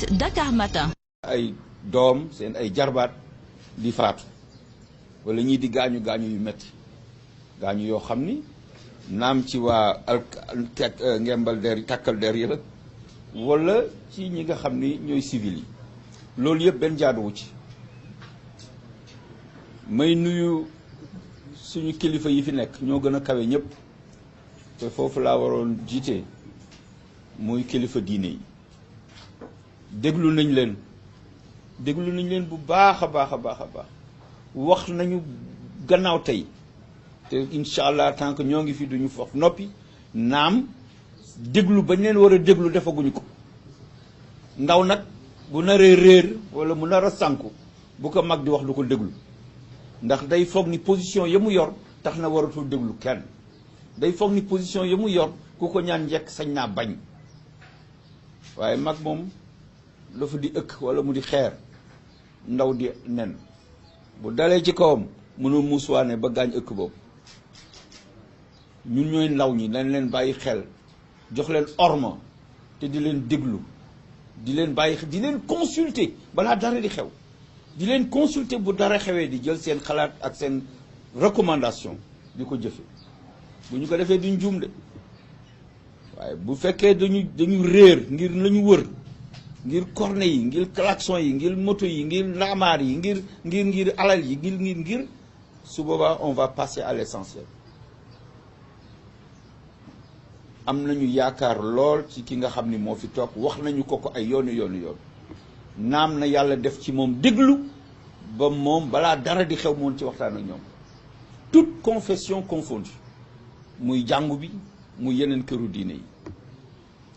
direct Dakar Matin. ay doom seen ay jarbaat di faatu wala ñii di gaañu yu metti gaañu yoo xam ni naam ci waa ngembal der takkal der yi la wala ci ñi nga xam ni ñooy civil yi loolu yëpp benn jaaduwu ci. may nuyu suñu kilifa yi fi nekk ñoo gën a kawe ñëpp te foofu laa waroon jiite muy kilifa diine yi déglu nañ leen bu baax a baax wax nañu gannaaw tey te incha allah tant que ñoo ngi fi duñu foog noppi naam déglu bañ leen war a déglu defaguñu ko ndaw nag bu naree réer wala mu nar a sànku bu ko mag di wax du ko déglu ndax day foog ni position ya mu yor tax na waratul déglu kenn day foog ni position ya mu yor ku ko ñaan njekk sañ naa bañ waaye mag moom dafa di ëkk wala mu di xeer ndaw di nen bu dalee ci kawam mënul muusuwaane ba gaañ ëkk boobu ñun ñooy ndaw ñi dañ leen bàyyi xel jox leen orma te di leen déglu di leen bàyyi di leen consulter balaa dara di xew di leen consulter bu dara xewee di jël seen xalaat ak seen recommandation di ko jëfe bu ñu ko defee duñ juum de waaye bu fekkee dañu réer ngir lañu wër ngir corne yi ngir klaxon yi ngir moto yi ngir ndaamaar yi ngir alal yi ngir su boobaa on va passer à l'essentiel. am nañu yaakaar lool ci ki nga xam ni moo fi toog wax nañu ko ay yoonu naam na yàlla def ci moom déglu ba moom balaa dara di xew moom ci waxtaan ak ñoom toute confession confondue muy jàngu bi muy yeneen këru diine yi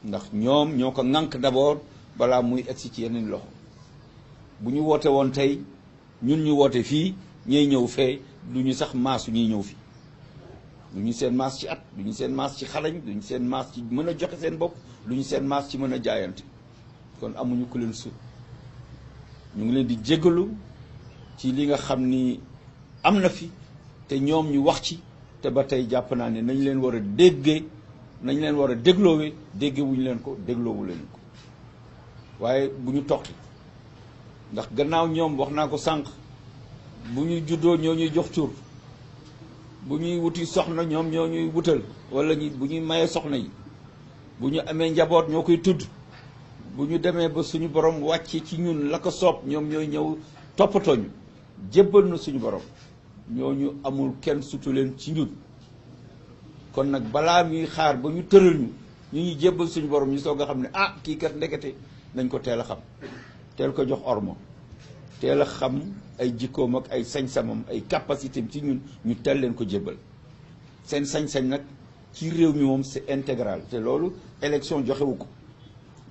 ndax ñoom ñoo ko ŋànk d'abord balaa muy egsi ci yeneen loxo bu ñu woote woon tey ñun ñu woote fii ñey ñëw fee du ñu sax maasu ñuy ñëw fi du ñu seen maas ci at du ñu seen maas ci xalañ du ñu seen maas ci mën a joxe seen bopp du ñu seen maas ci mën a jaayante kon amuñu ku leen sut ñu ngi leen di jéggalu ci li nga xam ni am na fi te ñoom ñu wax ci te ba tey jàpp naa ne nañ leen war a déggee nañ leen war a dégloowee déggee wuñu leen ko dégloowu leen ko waaye bu ñu toqi ndax gannaaw ñoom wax naa ko sànq bu ñu juddoo ñoo ñuy jox tur bu ñuy wuti soxna ñoom ñoo ñuy wutal wala bu ñuy mayee soxna yi bu ñu amee njaboot ñoo koy tudd bu ñu demee ba suñu borom wàcc ci ñun la ko soob ñoom ñooy ñëw toppatooñu jébbal na suñu borom ñooñu amul kenn sutu leen ci ñun kon nag balaa muy xaar ba ñu tëral ñu ñu jébbal suñu borom ñu soog a xam ne ah kii kat ndekete nañ ko teel a xam teel ko jox ormo teel a xam ay jikkoom ak ay sañ-samam ay capacité ci ñun ñu teel leen ko jébbal seen sañ-sañ nag ci réew mi moom c'est intégral te loolu élection joxewu ko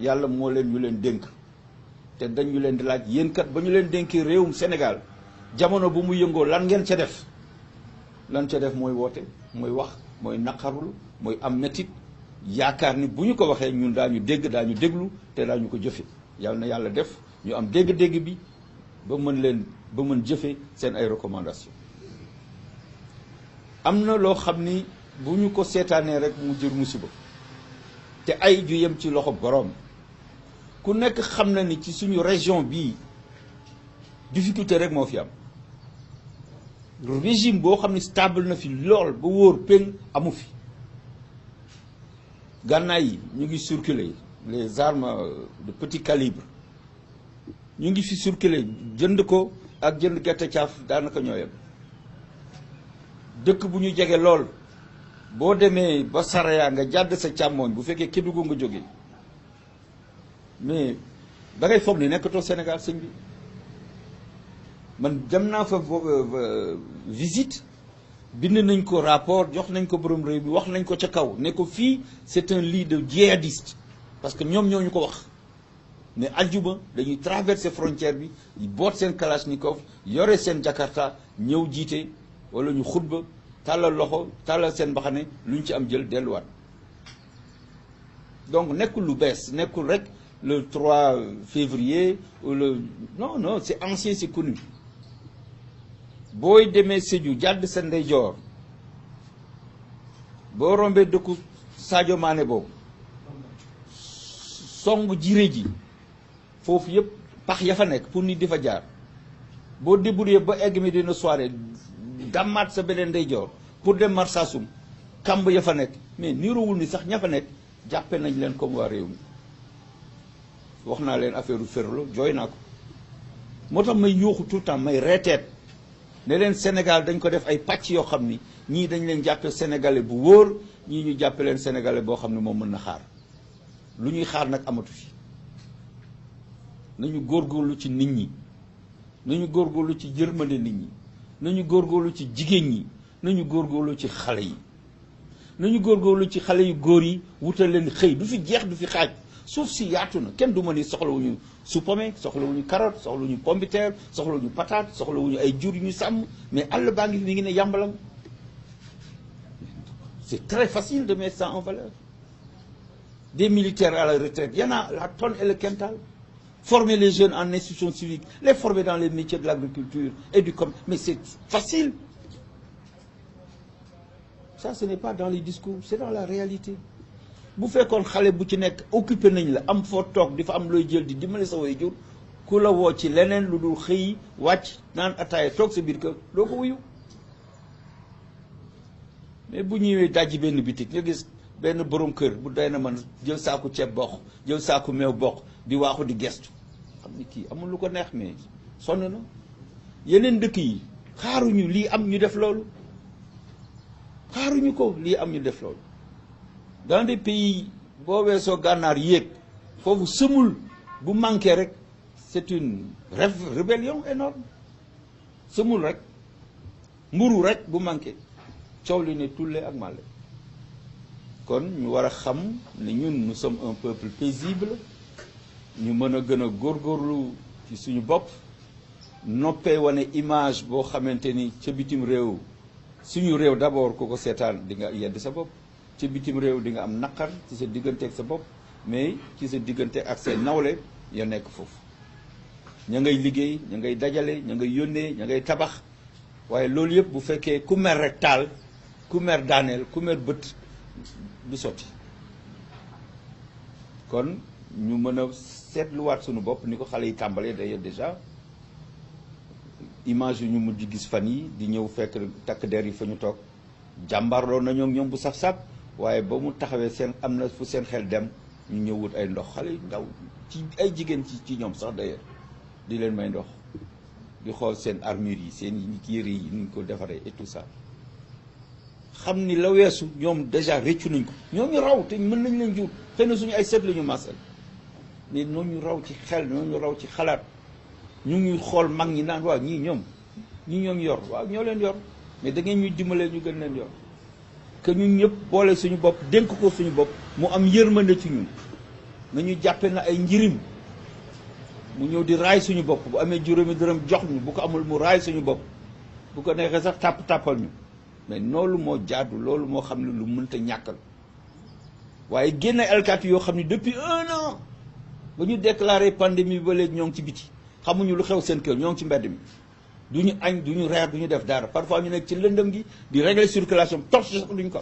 yàlla moo leen ñu leen dénk te dañu leen di laaj yéen kat ba ñu leen dénkee réewum Sénégal jamono bu mu yëngoo lan ngeen ca def mooy woote mooy wax mooy naqarlu mooy am métit yaakaar ni bu ñu ko waxee ñun daañu dégg daañu déglu te daañu ko jëfe yàlla na yàlla def ñu am dégg-dégg bi ba mën jëfe seen ay recommandation am na loo xam ni bu ñu ko seetaanee rek mu jër musiba te ay ju yem ci loxo boroom ku nekk xam na ni ci suñu région bii difficulté rek moo fi am régime boo xam ni stable na fi lool ba wóor péng amu fi gànnaay yi ñu ngi circuler les armes de petit calibre ñu ngi fi circuler jënd ko ak jënd gerte caaf daanaka ñoo yem dëkk bu ñu jege lool boo demee ba Saraya nga jàdd sa càmmooñ bu fekkee Kédougou nga jógee mais da ngay foog ni nekkatoo Sénégal sëñ bi man dem naa fa visite bind nañ ko rapport jox nañ ko borom réew bi wax nañ ko ca kaw ne ko fii c'est un lit de djihadiste parce que ñoom ñoo ñu ko wax ne aljuma dañuy traverser frontière bi boot seen kalachnikov yore seen jakarta ñëw jiite wala ñu xutba tàllal loxo tàllal seen mbaxane lu ñu ci am jël delluwaat donc nekkul lu bees nekkul rek le 3 février ou non c'est ancien, c'est connu. booy demee Sédhiou jàdd sa ndeyjoor boo rombee dëkku Sadio Mané boobu song jiré ji foofu yëpp pax ya fa nekk pour nit di fa jaar boo débrouillé ba egg mi dina soirée dàmmaat sa beneen ndeyjoor pour dem Marsassoum kamb ya fa nekk mais niroowul ni sax ña fa nekk jàppe nañ leen comme waa réew mi wax naa leen affaire u Ferlo jooy naa ko moo tax may yuuxu tout le temps may reeteet ne leen Sénégal dañ ko def ay pàcc yoo xam ni ñii dañ leen jàppe sénégalais bu wóor ñii ñu jàppe leen sénégalais boo xam ne moom mën na xaar lu ñuy xaar nag amatu fi nañu góorgóorlu ci nit ñi nañu góorgóorlu ci yërmande nit ñi nañu góorgóorlu ci jigéen ñi nañu góorgóorlu ci xale yi nañu góorgóorlu ci xale yu góor yi wutal leen xëy du fi jeex du fi xaaj suuf si yaatu na kenn du ma ni soxlawuñu supame soxlawuñu carotte soxlawuñu pomme de terre soxlawuñu patate soxlawuñu ay jur yu ñu sàmm mais àll baa ngi mi ngi ne yàmbalam c'est très facile de mettre ça en valeur des militaires à la retraite y en a la tonne et le quintal former les jeunes en institutions civiques les former dans les métiers de l'agriculture et du commerce mais c'est facile ça ce n'est pas dans les discours c'est dans la réalité bu fekkoon xale bu ci nekk occupé nañ la am foo toog di fa am looy jël di dimbali sa way jur ku la woo ci leneen lu dul xëy wàcc naan ataaya toog sa biir kër doo ko wuyu mais bu ñëwee dajji benn bitik nga gis benn borom kër bu doy na man jël saaku ceeb bokk jël saaku meew bokk di waaxu di gestu xam ni kii amul lu ko neex mais sonn na yeneen dëkk yi xaaruñu lii am ñu def loolu xaaruñu ko lii am ñu def loolu dans des pays boo weesoo gànnaar yéeg foofu semul bu manqué rek c'est une rébellion énorme semul rek mburu rek bu manqué coow li ne tulle ak màlle kon ñu war a xam ne ñun nous sommes un peuple paisible ñu mën a gën a góorgóorlu ci suñu bopp noppee wane image boo xamante ni ca bitim réew suñu réew d'abord ku ko seetaan di nga yedd sa bopp ci bitim réew di nga am naqar ci sa diggante ak sa bopp mais ci sa diggante ak seen nawle ya nekk foofu ña ngay liggéey ña ngay dajale ña ngay yónnee ña ngay tabax waaye loolu yëpp bu fekkee ku mer rek taal ku mer daaneel ku mer bët du sotti kon ñu mën a seetluwaat suñu bopp ni ko xale yi tàmbalee d'ailleurs déjà image yu ñu mujj gis fan yi di ñëw fekk takk der yi fa ñu toog jàmbarloo na ñoom bu saf-saf waaye ba mu taxawee seen am na fu seen xel dem ñu ñëw wut ay ndox xale yu ndaw ci ay jigéen ci ñoom sax d'ailleurs di leen may ndox di xool seen armure yi seen yére yi ni ñu ko defaree et tout ça xam ni la weesu ñoom déjà réccu nañ ko ñoo ñu raw te mën nañ leen jur xëy na suñu ay seet la ñu masal mais ñoo ñu raw ci xel ñoo ñu raw ci xalaat ñu ngi xool mag ñi naan waaw ñii ñoom ñu yor waaw ñoo leen yor mais da ngeen ñuy dimbalee ñu gën leen yor que ñun ñëpp boole suñu bopp dénk ko suñu bopp mu am yërmande ci ñun nañu jàppe na ay njirim mu ñëw di raay suñu bopp bu amee juróomi dërëm jox ñu bu ko amul mu raay suñu bopp bu ko neexee sax tàppal ñu mais loolu moo jaadu loolu moo xam ne lu mënta ñàkkal waaye génne alkaati yoo xam ne depuis 1 an ba ñu déclaré pandémie ba léegi ñoo ngi ci biti xamuñu lu xew seen kër ñoo ngi ci mbedd mi du ñu añ du ñu reer du ñu def dara parfois ñu nekk ci lëndëm gi di régler circulation torche sax duñu ko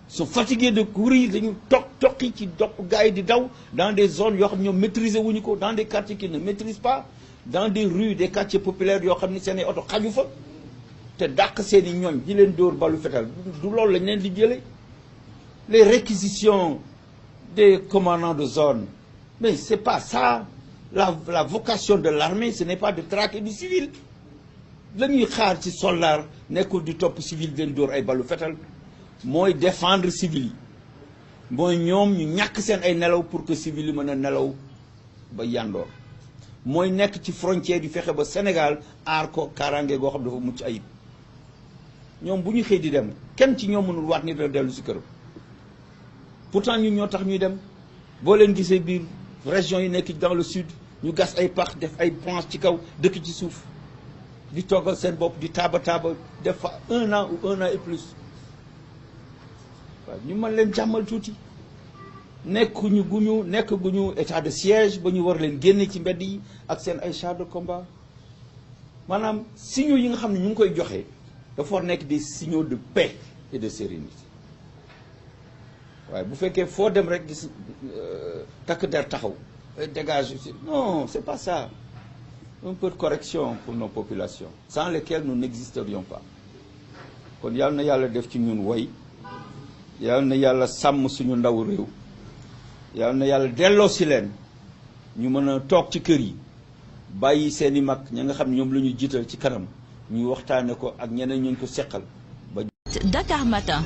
sont fatigués de courir dañu toqi ci doq gars yi di daw dans des zones yoo xam ne ñoom maîtriser wuñu ko dans des quartiers qui ne maîtrisent pas dans des rues des quartiers populaires yoo xam ne seen i oto xaju fa te dàq seen i ñooñ di leen dóor balu fetal du loolu lañ leen di jëlee les réquisitions des commandants de zone mais c'est pas ça la vocation de l'armée ce n'est pas de traquer du civil la ñuy xaar ci soldat nekkul di topp civil di leen dóor ay balu fetal mooy défendre civil yi mooy ñoom ñu ñàkk seen ay nelaw pour que civil yi mën a nelaw ba yandoor mooy nekk ci frontière yi fexe ba Sénégal aar ko kaaraange goo xam dafa mucc ayib ñoom bu ñu xëy di dem kenn ci ñoom mënul waat ni dina dellu si këram pourtant ñun ñoo tax ñuy dem boo leen gisee biir région yi nekk dans le sud ñu gas ay pax def ay branche ci kaw dëkk ci suuf di toggal seen bopp di taaba def fa 1 an ou 1 an et plus waaw ñu mën leen jàmmal tuuti nekk guñu état de siège ba ñu war leen génne ci mbedd yi ak seen ay chars de combat maanaam signaux yi nga xam ne ñu ngi koy joxe dafa war nekk des signaux de paix et de sérénité waaye bu fekkee foo dem rek gis takk der taxaw dégage non c'est pas ça. Un peu de correction pour nos populations sans lesquelles nous n'existerions pas. kon yal na yàlla def ci ñun woy yal na yàlla sàmm suñu ndaw réew yal na yàlla delloo si leen ñu mën a toog ci kër yi bàyyi seeni mag ña nga xam ñoom la ñu jiital ci kanam ñuy waxtaane ko ak ñeneen ñu ko seqal ba. Dakar Matin.